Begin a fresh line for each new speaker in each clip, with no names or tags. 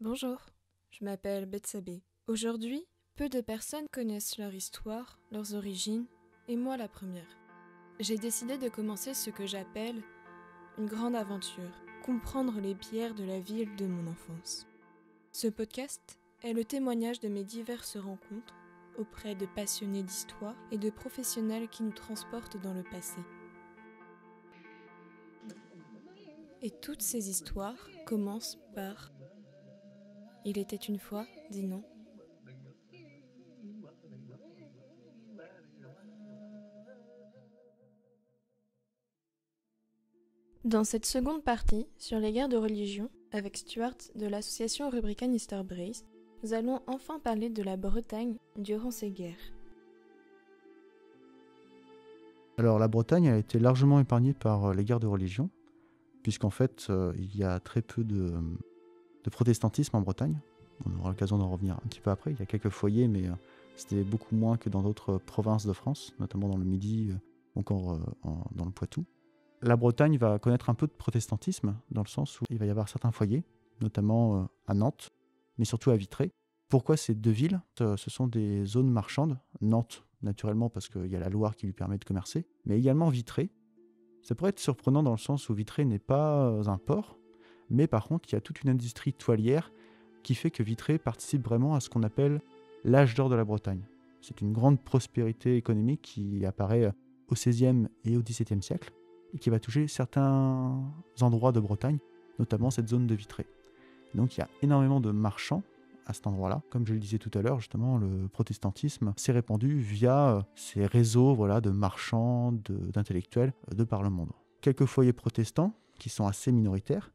Bonjour, je m'appelle Betsabé. Aujourd'hui, peu de personnes connaissent leur histoire, leurs origines, et moi la première. J'ai décidé de commencer ce que j'appelle une grande aventure, comprendre les pierres de la ville de mon enfance. Ce podcast est le témoignage de mes diverses rencontres auprès de passionnés d'histoire et de professionnels qui nous transportent dans le passé. Et toutes ces histoires commencent par « Il était une fois, dit non ». Dans cette seconde partie, sur les guerres de religion, avec Stuart de l'association Rubrican Easter Brace, nous allons enfin parler de la Bretagne durant ces guerres.
Alors la Bretagne a été largement épargnée par les guerres de religion, puisqu'en fait il y a très peu de protestantisme en Bretagne. On aura l'occasion d'en revenir un petit peu après. Il y a quelques foyers, mais c'était beaucoup moins que dans d'autres provinces de France, notamment dans le Midi, encore dans le Poitou. La Bretagne va connaître un peu de protestantisme, dans le sens où il va y avoir certains foyers, notamment à Nantes, mais surtout à Vitré. Pourquoi ces deux villes ? Ce sont des zones marchandes. Nantes, naturellement, parce qu'il y a la Loire qui lui permet de commercer, mais également Vitré. Ça pourrait être surprenant dans le sens où Vitré n'est pas un port, mais par contre, il y a toute une industrie toilière qui fait que Vitré participe vraiment à ce qu'on appelle l'âge d'or de la Bretagne. C'est une grande prospérité économique qui apparaît au XVIe et au XVIIe siècle et qui va toucher certains endroits de Bretagne, notamment cette zone de Vitré. Donc il y a énormément de marchands à cet endroit-là. Comme je le disais tout à l'heure, justement, le protestantisme s'est répandu via ces réseaux de marchands, d'intellectuels de par le monde. Quelques foyers protestants qui sont assez minoritaires,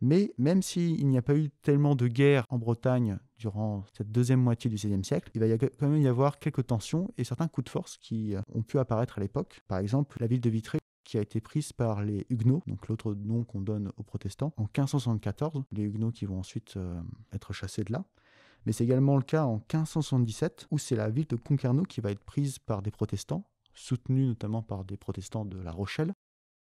mais même s'il n'y a pas eu tellement de guerres en Bretagne durant cette deuxième moitié du XVIe siècle, il va quand même y avoir quelques tensions et certains coups de force qui ont pu apparaître à l'époque. Par exemple, la ville de Vitré qui a été prise par les Huguenots, donc l'autre nom qu'on donne aux protestants, en 1574. Les Huguenots qui vont ensuite être chassés de là. Mais c'est également le cas en 1577, où c'est la ville de Concarneau qui va être prise par des protestants, soutenus notamment par des protestants de La Rochelle.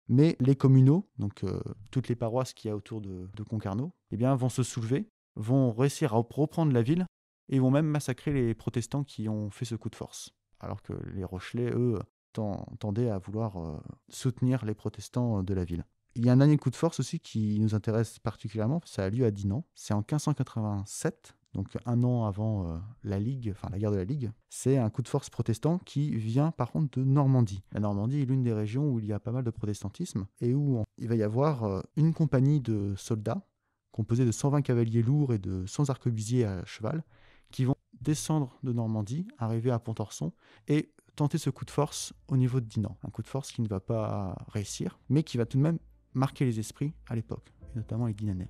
Mais les communaux, donc toutes les paroisses qu'il y a autour de Concarneau, vont se soulever, vont réussir à reprendre la ville, et vont même massacrer les protestants qui ont fait ce coup de force. Alors que les Rochelais, eux, tendaient à vouloir soutenir les protestants de la ville. Il y a un dernier coup de force aussi qui nous intéresse particulièrement, ça a lieu à Dinan. C'est en 1587, donc un an avant la guerre de la Ligue. C'est un coup de force protestant qui vient par contre de Normandie. La Normandie est l'une des régions où il y a pas mal de protestantisme et où il va y avoir une compagnie de soldats composée de 120 cavaliers lourds et de 100 arquebusiers à cheval qui vont descendre de Normandie, arriver à Pontorson et tenter ce coup de force au niveau de Dinan. Un coup de force qui ne va pas réussir, mais qui va tout de même marquer les esprits à l'époque, et notamment les Dinanais.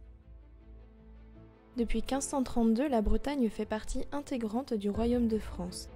Depuis 1532, la Bretagne fait partie intégrante du Royaume de France.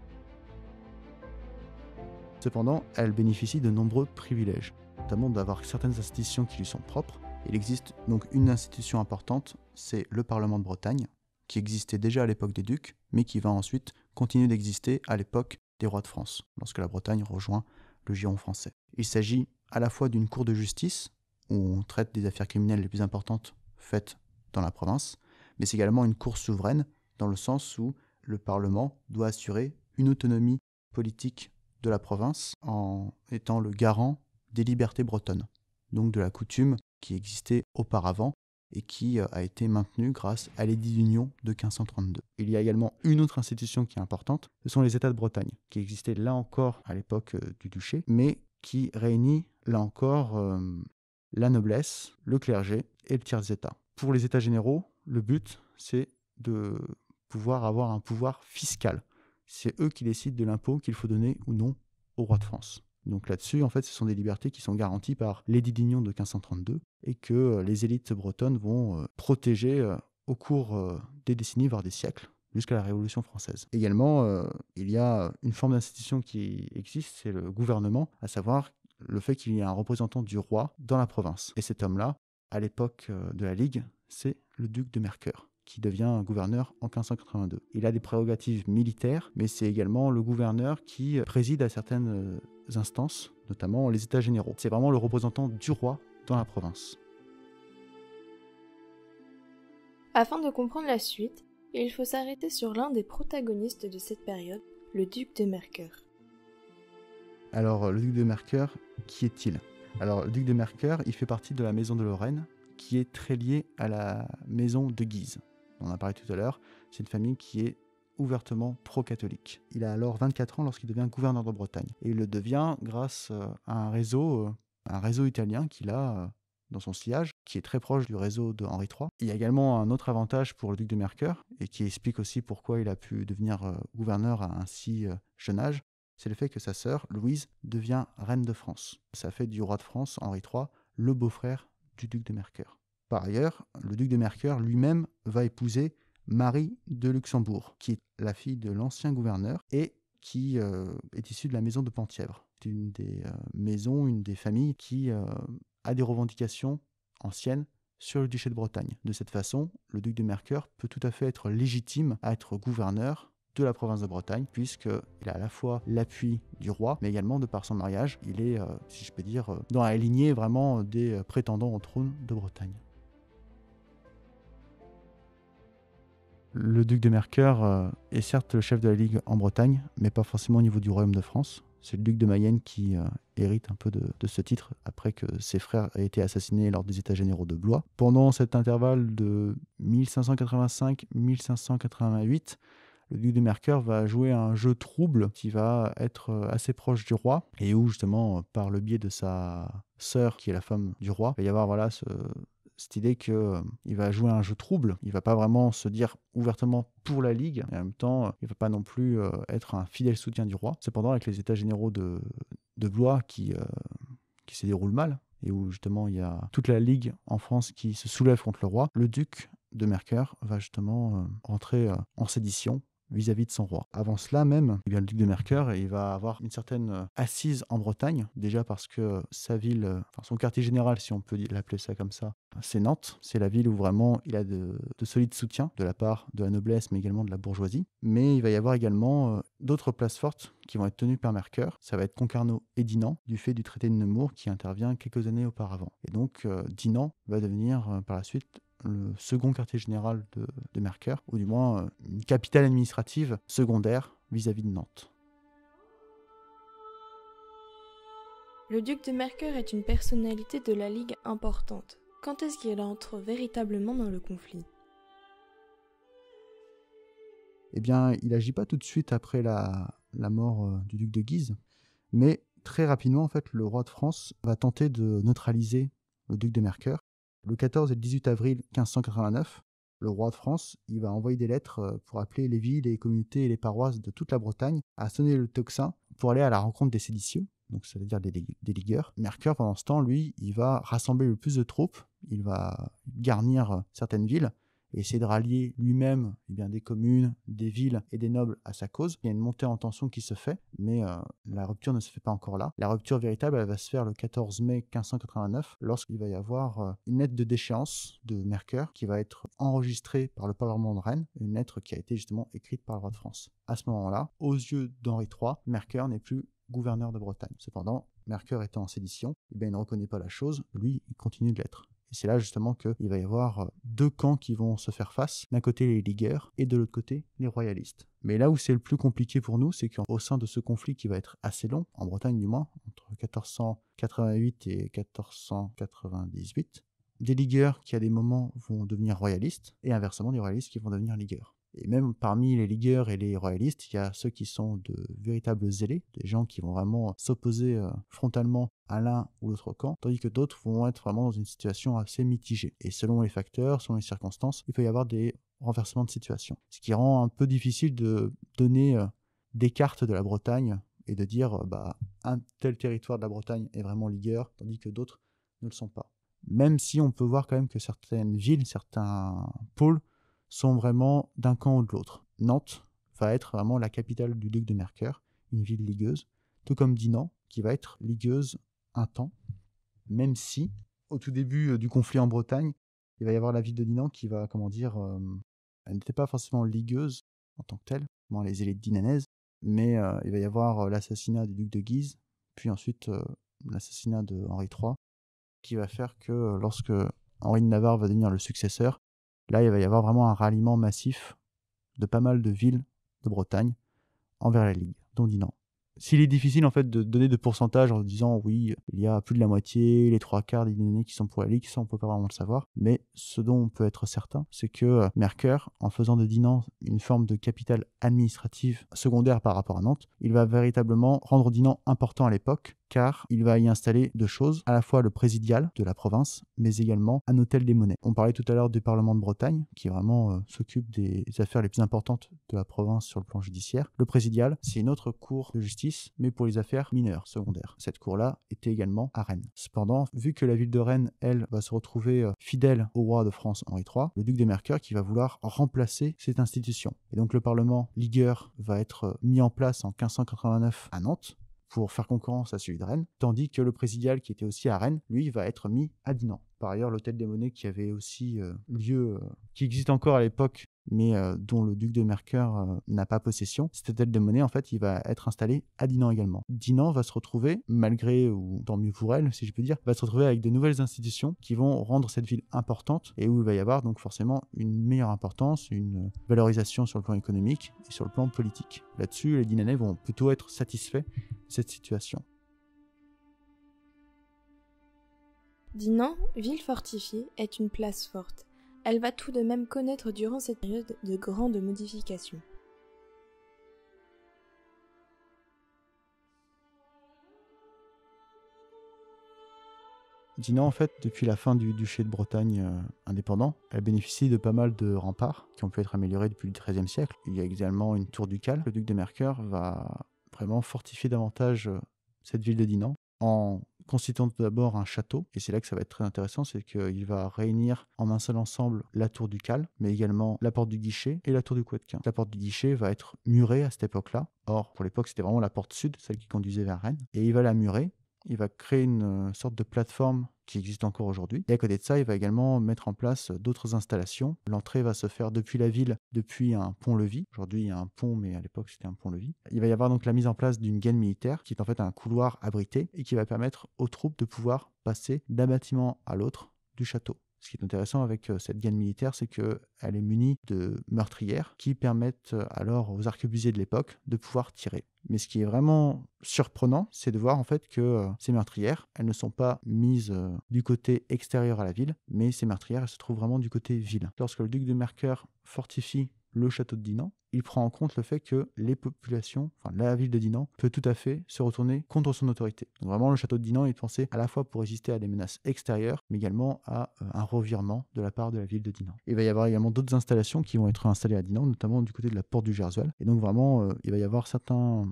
Cependant, elle bénéficie de nombreux privilèges, notamment d'avoir certaines institutions qui lui sont propres. Il existe donc une institution importante, c'est le Parlement de Bretagne, qui existait déjà à l'époque des ducs, mais qui va ensuite continuer d'exister à l'époque des rois de France, lorsque la Bretagne rejoint le giron français. Il s'agit à la fois d'une cour de justice, où on traite des affaires criminelles les plus importantes faites dans la province, mais c'est également une cour souveraine, dans le sens où le Parlement doit assurer une autonomie politique de la province en étant le garant des libertés bretonnes, donc de la coutume qui existait auparavant et qui a été maintenue grâce à l'édit d'union de 1532. Il y a également une autre institution qui est importante, ce sont les États de Bretagne, qui existaient là encore à l'époque du duché, mais qui réunit là encore la noblesse, le clergé et le tiers-état. Pour les États généraux, le but, c'est de pouvoir avoir un pouvoir fiscal. C'est eux qui décident de l'impôt qu'il faut donner ou non au roi de France. Donc là-dessus, en fait, ce sont des libertés qui sont garanties par l'édit d'union de 1532 et que les élites bretonnes vont protéger au cours des décennies, voire des siècles, jusqu'à la Révolution française. Également, il y a une forme d'institution qui existe, c'est le gouvernement, à savoir le fait qu'il y ait un représentant du roi dans la province. Et cet homme-là, à l'époque de la Ligue, c'est le duc de Mercœur, qui devient gouverneur en 1582. Il a des prérogatives militaires, mais c'est également le gouverneur qui préside à certaines instances, notamment les États généraux. C'est vraiment le représentant du roi dans la province.
Afin de comprendre la suite, il faut s'arrêter sur l'un des protagonistes de cette période, le duc de Mercœur.
Alors, le duc de Mercœur, qui est-il ? Alors, le duc de Mercœur, il fait partie de la maison de Lorraine, qui est très liée à la maison de Guise. On en a parlé tout à l'heure, c'est une famille qui est ouvertement pro-catholique. Il a alors 24 ans lorsqu'il devient gouverneur de Bretagne. Et il le devient grâce à un réseau italien qu'il a dans son sillage, qui est très proche du réseau de Henri III. Il y a également un autre avantage pour le duc de Mercœur, et qui explique aussi pourquoi il a pu devenir gouverneur à un si jeune âge, c'est le fait que sa sœur, Louise, devient reine de France. Ça fait du roi de France, Henri III, le beau-frère du duc de Mercœur. Par ailleurs, le duc de Mercœur lui-même va épouser Marie de Luxembourg, qui est la fille de l'ancien gouverneur et qui est issue de la maison de Penthièvre. C'est une des maisons, une des familles qui a des revendications anciennes sur le duché de Bretagne. De cette façon, le duc de Mercœur peut tout à fait être légitime à être gouverneur de la province de Bretagne, puisqu'il a à la fois l'appui du roi, mais également de par son mariage, il est, si je peux dire, dans la lignée vraiment des prétendants au trône de Bretagne. Le duc de Mercœur est certes le chef de la Ligue en Bretagne, mais pas forcément au niveau du royaume de France. C'est le duc de Mayenne qui hérite un peu de ce titre après que ses frères aient été assassinés lors des États généraux de Blois. Pendant cet intervalle de 1585-1588, le duc de Mercœur va jouer un jeu trouble qui va être assez proche du roi et où justement, par le biais de sa sœur qui est la femme du roi, il va y avoir cette idée qu'il va jouer un jeu trouble. Il ne va pas vraiment se dire ouvertement pour la Ligue, et en même temps, il ne va pas non plus être un fidèle soutien du roi. Cependant, avec les États généraux de Blois qui se déroulent mal, et où justement il y a toute la Ligue en France qui se soulève contre le roi, le duc de Mercœur va justement entrer en sédition vis-à-vis de son roi. Avant cela même, le duc de Mercœur, il va avoir une certaine assise en Bretagne, déjà parce que sa ville, son quartier général, si on peut l'appeler ça comme ça, c'est Nantes. C'est la ville où vraiment il a de solides soutiens de la part de la noblesse, mais également de la bourgeoisie. Mais il va y avoir également d'autres places fortes qui vont être tenues par Mercœur. Ça va être Concarneau et Dinan, du fait du traité de Nemours qui intervient quelques années auparavant. Et donc Dinan va devenir par la suite le second quartier général de Mercœur, ou du moins une capitale administrative secondaire vis-à-vis de Nantes.
Le duc de Mercœur est une personnalité de la Ligue importante. Quand est-ce qu'il entre véritablement dans le conflit ?
Eh bien, il n'agit pas tout de suite après la mort du duc de Guise, mais très rapidement, en fait, le roi de France va tenter de neutraliser le duc de Mercœur. Le 14 et le 18 avril 1589, le roi de France il va envoyer des lettres pour appeler les villes, les communautés et les paroisses de toute la Bretagne à sonner le tocsin pour aller à la rencontre des séditieux, donc ça veut dire des ligueurs. Mercœur, pendant ce temps, lui, il va rassembler le plus de troupes, il va garnir certaines villes, et essayer de rallier lui-même des communes, des villes et des nobles à sa cause. Il y a une montée en tension qui se fait, mais la rupture ne se fait pas encore là. La rupture véritable, elle va se faire le 14 mai 1589, lorsqu'il va y avoir une lettre de déchéance de Mercœur qui va être enregistrée par le Parlement de Rennes, une lettre qui a été justement écrite par le roi de France. À ce moment-là, aux yeux d'Henri III, Mercœur n'est plus gouverneur de Bretagne. Cependant, Mercœur étant en sédition, il ne reconnaît pas la chose, lui, il continue de l'être. Et c'est là justement qu'il va y avoir deux camps qui vont se faire face. D'un côté les ligueurs et de l'autre côté les royalistes. Mais là où c'est le plus compliqué pour nous, c'est qu'au sein de ce conflit qui va être assez long, en Bretagne du moins, entre 1488 et 1498, des ligueurs qui à des moments vont devenir royalistes et inversement des royalistes qui vont devenir ligueurs. Et même parmi les ligueurs et les royalistes, il y a ceux qui sont de véritables zélés, des gens qui vont vraiment s'opposer frontalement à l'un ou l'autre camp, tandis que d'autres vont être vraiment dans une situation assez mitigée. Et selon les facteurs, selon les circonstances, il peut y avoir des renversements de situation. Ce qui rend un peu difficile de donner des cartes de la Bretagne et de dire un tel territoire de la Bretagne est vraiment ligueur, tandis que d'autres ne le sont pas. Même si on peut voir quand même que certaines villes, certains pôles, sont vraiment d'un camp ou de l'autre. Nantes va être vraiment la capitale du duc de Mercœur, une ville ligueuse, tout comme Dinan, qui va être ligueuse un temps, même si, au tout début du conflit en Bretagne, il va y avoir la ville de Dinan qui va, elle n'était pas forcément ligueuse en tant que telle, les élites dinanaises, mais il va y avoir l'assassinat du duc de Guise, puis ensuite l'assassinat de Henri III, qui va faire que lorsque Henri de Navarre va devenir le successeur, Là, il va y avoir vraiment un ralliement massif de pas mal de villes de Bretagne envers la Ligue, dont Dinan. S'il est difficile en fait de donner de pourcentage en disant oui, il y a plus de la moitié, les 3/4 des Dinanais qui sont pour la Ligue, ça on peut pas vraiment le savoir, mais ce dont on peut être certain, c'est que Mercœur, en faisant de Dinan une forme de capitale administrative secondaire par rapport à Nantes, il va véritablement rendre Dinan important à l'époque, car il va y installer deux choses, à la fois le présidial de la province, mais également un hôtel des monnaies. On parlait tout à l'heure du Parlement de Bretagne, qui vraiment s'occupe des affaires les plus importantes de la province sur le plan judiciaire. Le présidial, c'est une autre cour de justice, mais pour les affaires mineures, secondaires. Cette cour-là était également à Rennes. Cependant, vu que la ville de Rennes, elle, va se retrouver fidèle au roi de France Henri III, le duc de Mercœur qui va vouloir remplacer cette institution. Et donc le Parlement ligueur va être mis en place en 1589 à Nantes, pour faire concurrence à celui de Rennes, tandis que le présidial, qui était aussi à Rennes, lui, va être mis à Dinan. Par ailleurs, l'hôtel des monnaies qui avait aussi lieu, qui existe encore à l'époque, mais dont le duc de Mercœur n'a pas possession, cet hôtel des monnaies, en fait, il va être installé à Dinan également. Dinan va se retrouver, malgré, ou tant mieux pour elle, si je peux dire, va se retrouver avec de nouvelles institutions qui vont rendre cette ville importante, et où il va y avoir donc forcément une meilleure importance, une valorisation sur le plan économique et sur le plan politique. Là-dessus, les Dinanais vont plutôt être satisfaits de cette situation.
Dinan, ville fortifiée, est une place forte. Elle va tout de même connaître durant cette période de grandes modifications.
Dinan, en fait, depuis la fin du duché de Bretagne indépendant, elle bénéficie de pas mal de remparts qui ont pu être améliorés depuis le XIIIe siècle. Il y a également une tour ducale. Le duc de Mercœur va vraiment fortifier davantage cette ville de Dinan en constituant tout d'abord un château, et c'est là que ça va être très intéressant, c'est qu'il va réunir en un seul ensemble la tour ducale, mais également la porte du guichet et la tour du Couëtquin. La porte du guichet va être murée à cette époque-là. Or, pour l'époque, c'était vraiment la porte sud, celle qui conduisait vers Rennes, et il va la murer. Il va créer une sorte de plateforme qui existe encore aujourd'hui. Et à côté de ça, il va également mettre en place d'autres installations. L'entrée va se faire depuis la ville, depuis un pont-levis. Aujourd'hui, il y a un pont, mais à l'époque, c'était un pont-levis. Il va y avoir donc la mise en place d'une gaine militaire, qui est en fait un couloir abrité et qui va permettre aux troupes de pouvoir passer d'un bâtiment à l'autre du château. Ce qui est intéressant avec cette gaine militaire, c'est qu'elle est munie de meurtrières qui permettent alors aux arquebusiers de l'époque de pouvoir tirer. Mais ce qui est vraiment surprenant, c'est de voir en fait que ces meurtrières, elles ne sont pas mises du côté extérieur à la ville, mais ces meurtrières, elles se trouvent vraiment du côté ville. Lorsque le duc de Mercœur fortifie le château de Dinan, il prend en compte le fait que les populations, enfin la ville de Dinan, peut tout à fait se retourner contre son autorité. Donc vraiment, le château de Dinan est pensé à la fois pour résister à des menaces extérieures, mais également à un revirement de la part de la ville de Dinan. Il va y avoir également d'autres installations qui vont être installées à Dinan, notamment du côté de la porte du Gersoil. Et donc vraiment, il va y avoir certains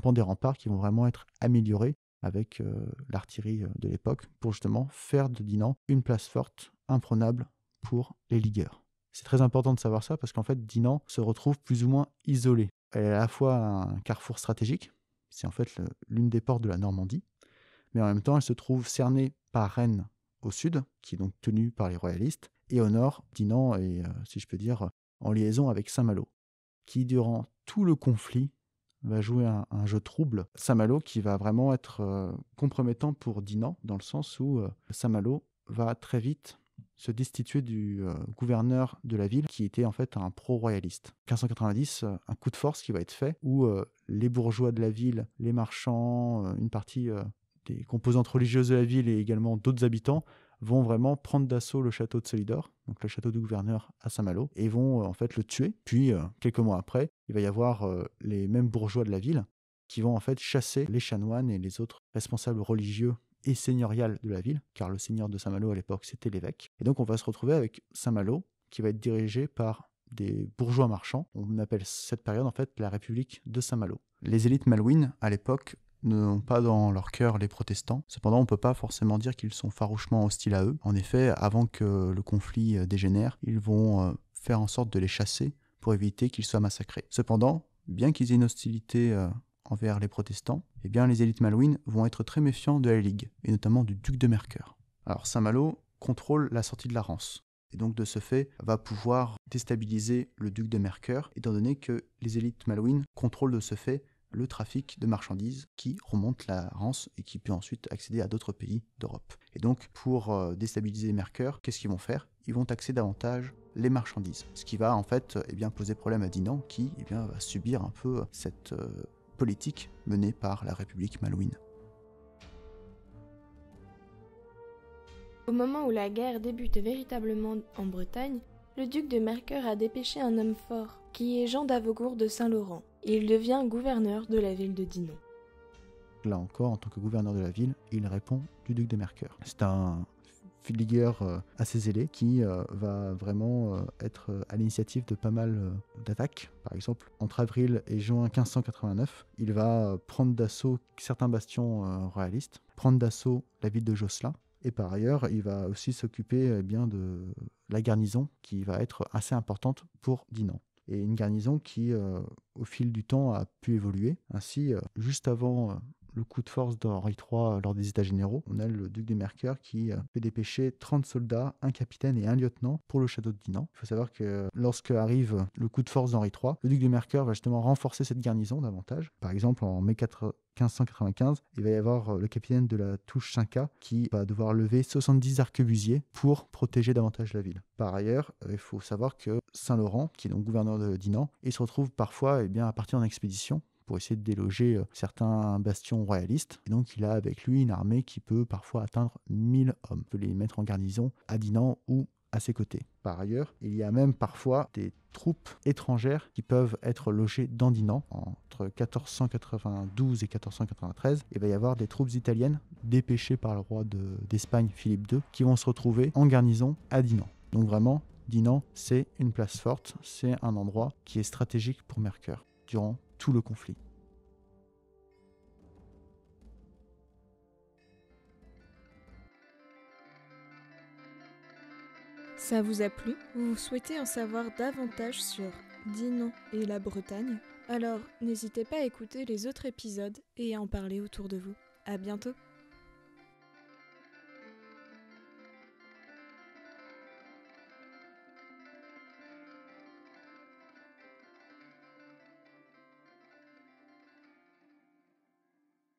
pans des remparts qui vont vraiment être améliorés avec l'artillerie de l'époque pour justement faire de Dinan une place forte, imprenable pour les ligueurs. C'est très important de savoir ça parce qu'en fait, Dinan se retrouve plus ou moins isolée. Elle est à la fois un carrefour stratégique, c'est en fait l'une des portes de la Normandie, mais en même temps, elle se trouve cernée par Rennes au sud, qui est donc tenue par les royalistes, et au nord, Dinan est, si je peux dire, en liaison avec Saint-Malo, qui durant tout le conflit va jouer un jeu trouble. Saint-Malo qui va vraiment être compromettant pour Dinan, dans le sens où Saint-Malo va très vite se destituer du gouverneur de la ville, qui était en fait un pro-royaliste. 1590, un coup de force qui va être fait, où les bourgeois de la ville, les marchands, une partie des composantes religieuses de la ville et également d'autres habitants vont vraiment prendre d'assaut le château de Solidor, donc le château du gouverneur à Saint-Malo, et vont en fait le tuer. Puis, quelques mois après, il va y avoir les mêmes bourgeois de la ville qui vont en fait chasser les chanoines et les autres responsables religieux et seigneurial de la ville, car le seigneur de Saint-Malo à l'époque, c'était l'évêque. Et donc on va se retrouver avec Saint-Malo, qui va être dirigé par des bourgeois marchands. On appelle cette période en fait la République de Saint-Malo. Les élites malouines, à l'époque, n'ont pas dans leur cœur les protestants. Cependant, on ne peut pas forcément dire qu'ils sont farouchement hostiles à eux. En effet, avant que le conflit dégénère, ils vont faire en sorte de les chasser pour éviter qu'ils soient massacrés. Cependant, bien qu'ils aient une hostilité envers les protestants, eh bien les élites malouines vont être très méfiants de la Ligue, et notamment du duc de Mercœur. Alors Saint-Malo contrôle la sortie de la Rance, et donc de ce fait va pouvoir déstabiliser le duc de Mercœur, étant donné que les élites malouines contrôlent de ce fait le trafic de marchandises qui remonte la Rance et qui peut ensuite accéder à d'autres pays d'Europe. Et donc, pour déstabiliser Mercœur, qu'est-ce qu'ils vont faire ? Ils vont taxer davantage les marchandises, ce qui va en fait poser problème à Dinan, qui va subir un peu cette politique menée par la République malouine.
Au moment où la guerre débute véritablement en Bretagne, le duc de Mercœur a dépêché un homme fort, qui est Jean d'Avaugour de Saint-Laurent, et il devient gouverneur de la ville de Dinan.
Là encore, en tant que gouverneur de la ville, il répond du duc de Mercœur. C'est un ligueur assez zélé qui va vraiment être à l'initiative de pas mal d'attaques. Par exemple, entre avril et juin 1589, il va prendre d'assaut certains bastions royalistes, prendre d'assaut la ville de Josselin, et par ailleurs, il va aussi s'occuper de la garnison qui va être assez importante pour Dinan. Et une garnison qui, au fil du temps, a pu évoluer. Ainsi, juste avant le coup de force d'Henri III lors des États généraux, on a le duc de Mercœur qui fait dépêcher 30 soldats, un capitaine et un lieutenant pour le château de Dinan. Il faut savoir que lorsque arrive le coup de force d'Henri III, le duc de Mercœur va justement renforcer cette garnison davantage. Par exemple, en mai 1595, il va y avoir le capitaine de la touche 5K qui va devoir lever 70 arquebusiers pour protéger davantage la ville. Par ailleurs, il faut savoir que Saint-Laurent, qui est donc gouverneur de Dinan, il se retrouve parfois à partir en expédition pour essayer de déloger certains bastions royalistes. Et donc il a avec lui une armée qui peut parfois atteindre 1000 hommes. Il peut les mettre en garnison à Dinan ou à ses côtés. Par ailleurs, il y a même parfois des troupes étrangères qui peuvent être logées dans Dinan. Entre 1492 et 1493, il va y avoir des troupes italiennes dépêchées par le roi d'Espagne, Philippe II, qui vont se retrouver en garnison à Dinan. Donc vraiment, Dinan, c'est une place forte, c'est un endroit qui est stratégique pour Mercœur durant tout le conflit.
Ça vous a plu ? Vous souhaitez en savoir davantage sur Dinan et la Bretagne ? Alors, n'hésitez pas à écouter les autres épisodes et à en parler autour de vous. À bientôt !